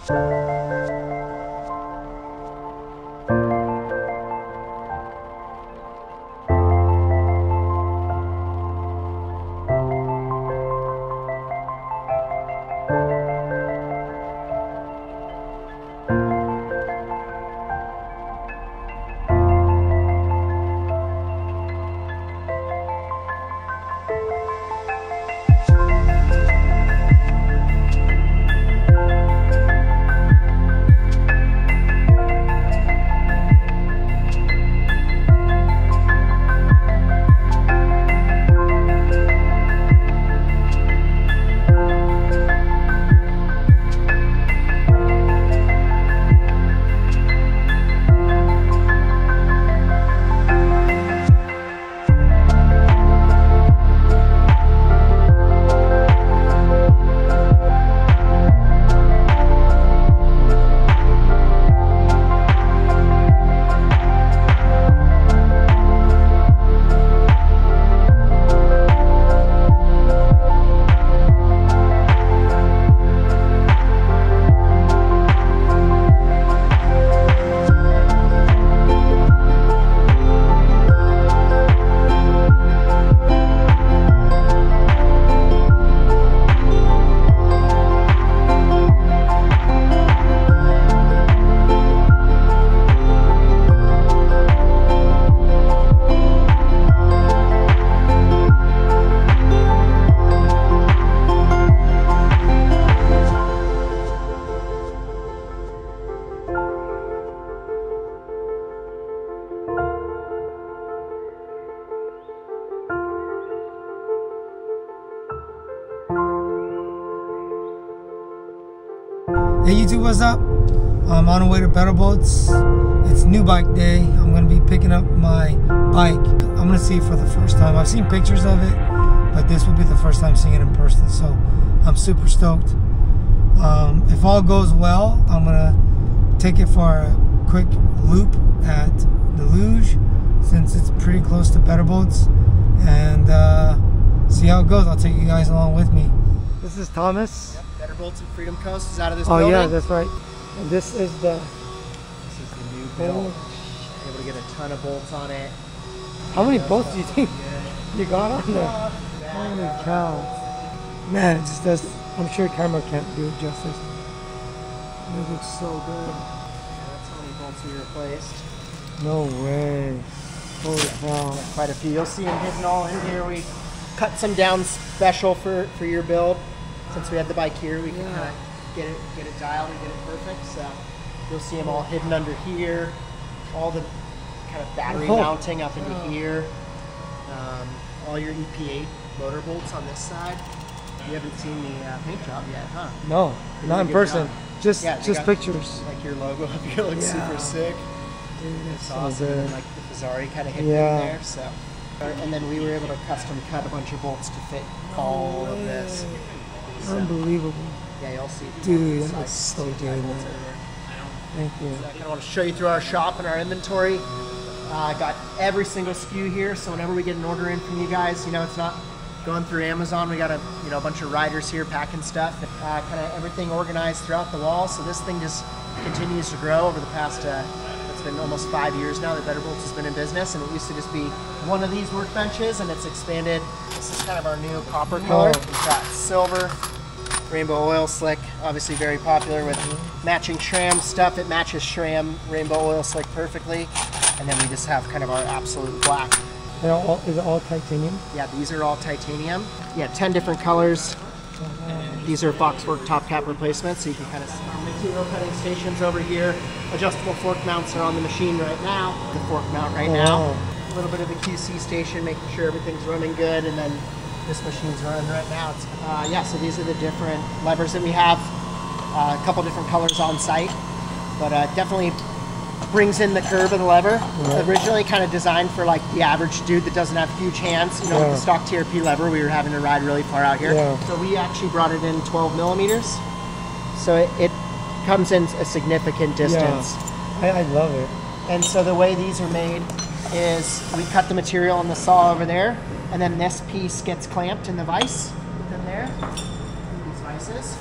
Hey YouTube, what's up? I'm on the way to Better Boats. It's new bike day. I'm gonna be picking up my bike. I'm gonna see it for the first time. I've seen pictures of it, but this will be the first time seeing it in person, so I'm super stoked. If all goes well, I'm gonna take it for a quick loop at the Luge, since it's pretty close to Better Boats, and see how it goes. I'll take you guys along with me. This is Thomas. Yep, Better Boats and Freedom Coast is out of this building. Oh yeah, that's right. And this is the new build. Able to get a ton of bolts on it. How many bolts do you think you got on there? Holy cow. Man, it just does. I'm sure camera can't do it justice. It looks so good. Yeah, that's how many bolts we replaced. No way. Holy cow. Quite a few. You'll see them hidden all in here. We cut some down special for your build. Since we had the bike here, we can kind of get it dialed and get it perfect. So you'll see them all hidden under here. All the kind of battery mounting up into here. All your EP8 motor bolts on this side. You haven't seen the paint job yet, huh? No, not in person. Job. Just got, pictures. Like your logo up here looks super sick. Dude, that's awesome. so good. And like the Fezzarri kind of hidden in there. So, and then we were able to custom cut a bunch of bolts to fit all of this. So, unbelievable. Yeah, you'll see. Dude, that looks so good, man. Thank you. So I kind of want to show you through our shop and our inventory. Got every single SKU here, so whenever we get an order in from you guys, you know, it's not going through Amazon. We got a bunch of riders here packing stuff. Kind of everything organized throughout the wall. So this thing just continues to grow over the past. It's been almost 5 years now that Better Boats has been in business, and it used to just be one of these workbenches, and it's expanded. This is kind of our new copper color. We've got silver, rainbow oil slick, obviously very popular with matching SRAM stuff. It matches SRAM rainbow oil slick perfectly, and then we just have kind of our absolute black. Is it all titanium? Yeah, these are all titanium. Yeah, 10 different colors. These are Foxwork top cap replacements, so you can kind of see our material cutting stations over here. Adjustable fork mounts are on the machine right now. The fork mount right now. A little bit of the QC station, making sure everything's running good, and then this machine's running right now. Yeah, so these are the different levers that we have. A couple different colors on site, but definitely brings in the curve of the lever. Originally kind of designed for like the average dude that doesn't have huge hands. You know, with the stock TRP lever, we were having to ride really far out here. So we actually brought it in 12 millimeters. So it comes in a significant distance. I love it. And so the way these are made is we cut the material on the saw over there, and then this piece gets clamped in the vise within there, these vices.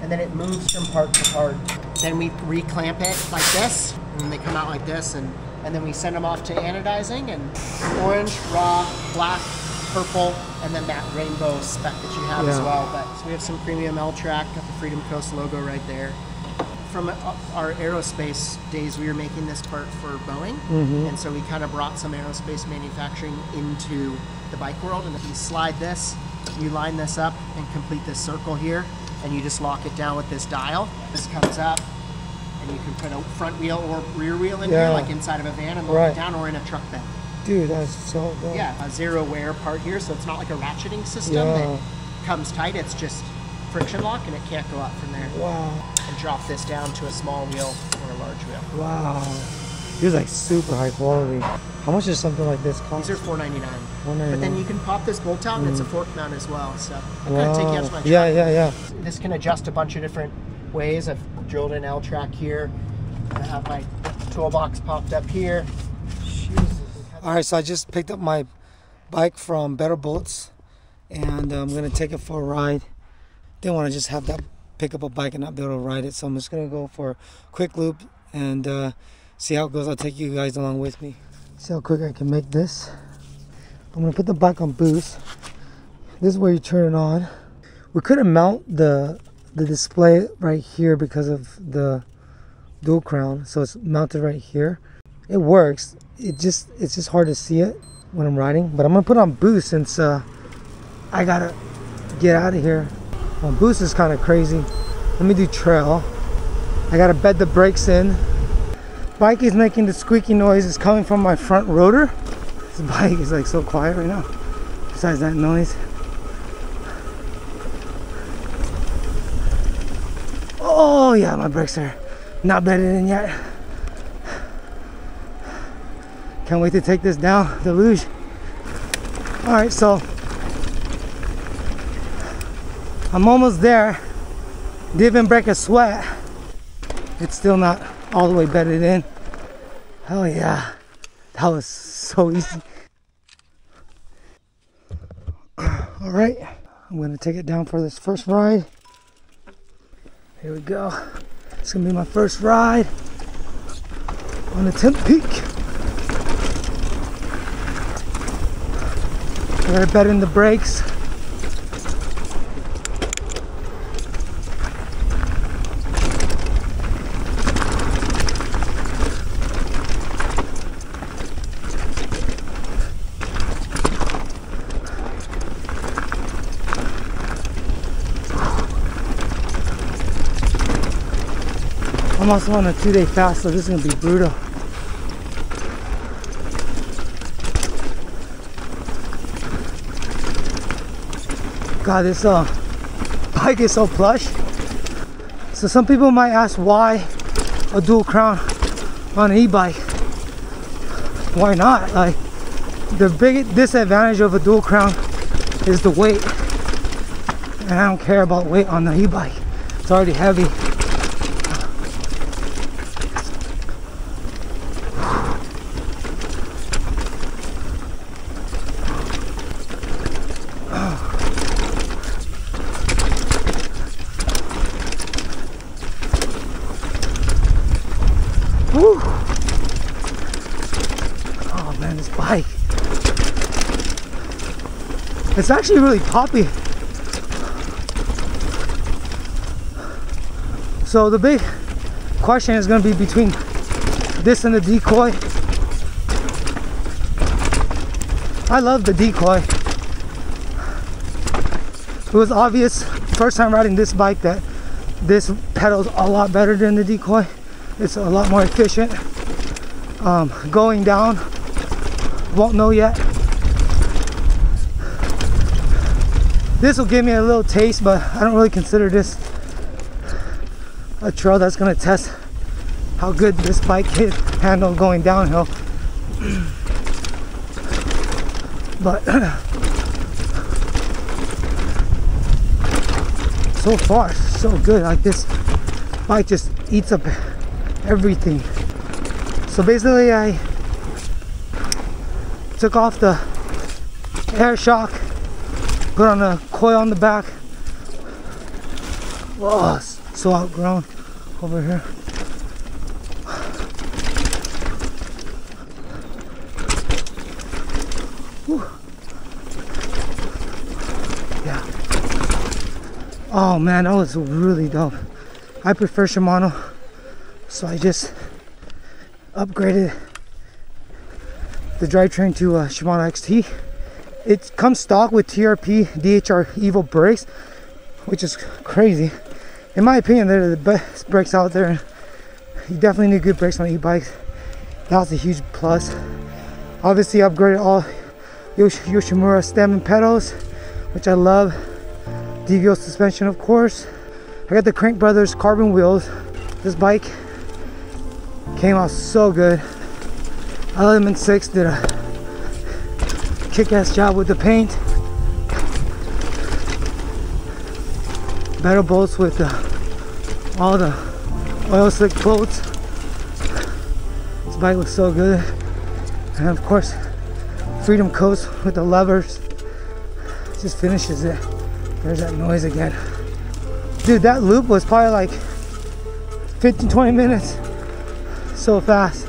And and then it moves from part to part. Then we reclamp it like this, and then they come out like this, and then we send them off to anodizing, and orange, raw, black, purple, and then that rainbow speck that you have as well. But so we have some premium L-track, got the Freedom Coast logo right there. From our aerospace days, we were making this part for Boeing, and so we kind of brought some aerospace manufacturing into the bike world. And if you slide this, you line this up and complete this circle here, and you just lock it down with this dial. This comes up, and you can put a front wheel or rear wheel in here, like inside of a van, and lock it down, or in a truck bed. Dude, that's so dope. Yeah, a zero wear part here, so it's not like a ratcheting system that comes tight. It's just friction lock, and it can't go up from there. Wow. And drop this down to a small wheel or a large wheel. Wow. This is like super high quality. How much does something like this cost? These are $4.99. $4.99. But then you can pop this bolt out, and it's a fork mount as well. So I'm gonna take you out to my truck. Yeah. This can adjust a bunch of different ways. I've drilled in L-track here. I have my toolbox popped up here. All right, so I just picked up my bike from Better Bolts, and I'm gonna take it for a ride. Didn't want to just have that pick up a bike and not be able to ride it, so I'm just gonna go for a quick loop and see how it goes. I'll take you guys along with me. See how quick I can make this. I'm gonna put the bike on boost. This is where you turn it on. We couldn't mount the display right here because of the dual crown, so it's mounted right here. It works. It's just hard to see it when I'm riding, but I'm gonna put on boost since I gotta get out of here. Boost is kind of crazy. Let me do trail. I gotta bed the brakes in. Bike is making the squeaky noise. It's coming from my front rotor. This bike is like so quiet right now, besides that noise. Oh yeah, my brakes are not bedded in yet. Can't wait to take this down the luge. All right, so I'm almost there. Didn't even break a sweat. It's still not all the way bedded in. Hell yeah, that was so easy. All right, I'm gonna take it down for this first ride. Here we go. It's gonna be my first ride on the Timp Peak. I gotta bed in the brakes. I'm also on a 2-day fast, so this is gonna be brutal. God, this bike is so plush. So some people might ask why a dual crown on an e-bike. Why not? Like, the big disadvantage of a dual crown is the weight, and I don't care about weight on the e-bike. It's already heavy. Woo. Oh man, this bike. It's actually really poppy. So the big question is going to be between this and the Decoy. I love the Decoy. It was obvious first time riding this bike that this pedal's a lot better than the Decoy. It's a lot more efficient. Going down, won't know yet. This will give me a little taste, but I don't really consider this a trail that's gonna test how good this bike can handle going downhill. But so far, so good. Like, this bike just eats up everything. So basically I took off the air shock, put on a coil on the back. Whoa, so outgrown over here. Whew. Yeah. Oh man, that was really dope. I prefer Shimano, so I just upgraded the drivetrain to Shimano XT. It comes stock with TRP DHR Evo brakes, which is crazy. In my opinion, they're the best brakes out there. You definitely need good brakes on e-bikes. That was a huge plus. Obviously upgraded all Yoshimura stem and pedals, which I love. DVO suspension, of course. I got the Crankbrothers carbon wheels. This bike came out so good. Element 6 did a kick-ass job with the paint. Better bolts with all the oil slick floats. This bike looks so good. And of course, Freedom Coast with the levers. Just finishes it. There's that noise again. Dude, that loop was probably like 15-20 minutes. So fast.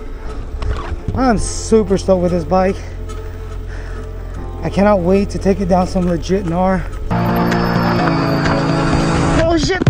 I'm super stoked with this bike. I cannot wait to take it down some legit gnar. Oh shit!